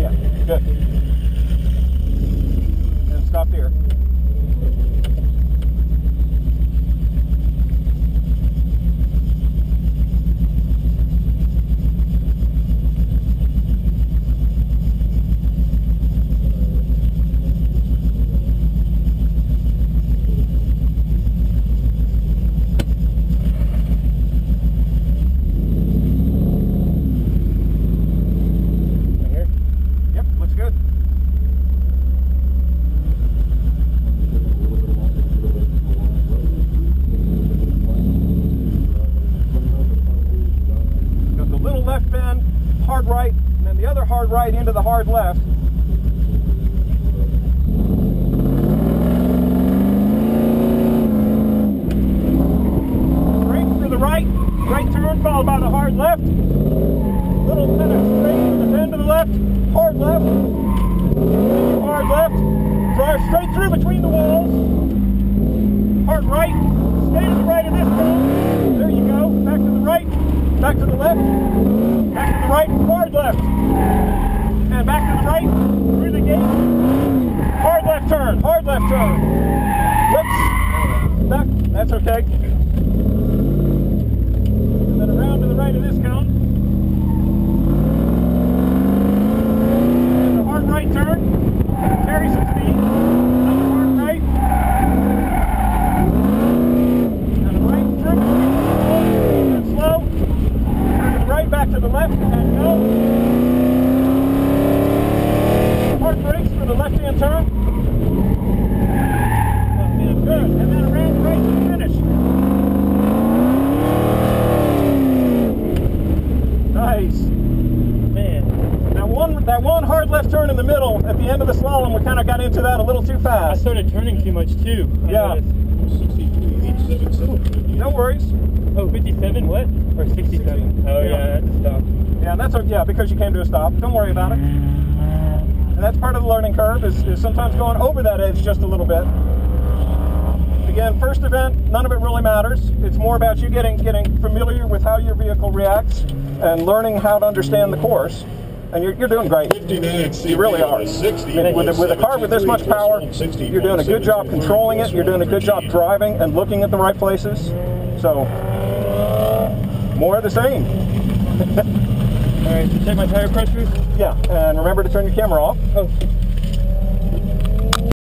Yeah, good. And stop here. Left bend, hard right, and then the other hard right into the hard left. Brake for the right turn followed by the hard left. Little kind of straight to the bend to the left, hard left, drive straight through between the walls. Hard right, stay to the right of this cone. There you go, back to the right. Back to the left, back to the right, hard left, and back to the right, through the gate, hard left turn, whoops, back, that's okay, and then around to the right of this cone, and the hard right turn, carry some speed, another hard right, and a right through, and slow, right back to the left and go. Hard brakes for the left-hand turn. And good. And then around the right to finish. Nice. Man. That one hard left turn in the middle at the end of the slalom, we kind of got into that a little too fast. I started turning too much too. Yeah. 62.877. No worries. Oh, 57 what? Or 67? Oh yeah, I had to stop. Yeah, that's okay. Yeah, because you came to a stop. Don't worry about it. And that's part of the learning curve is sometimes going over that edge just a little bit. Again, first event, none of it really matters. It's more about you getting familiar with how your vehicle reacts and learning how to understand the course. And you're doing great. You really are. With a car with this much power, you're doing a good job controlling it. You're doing a good job driving and looking at the right places. So, more of the same. Alright, so check my tire pressures? Yeah, and remember to turn your camera off. Oh.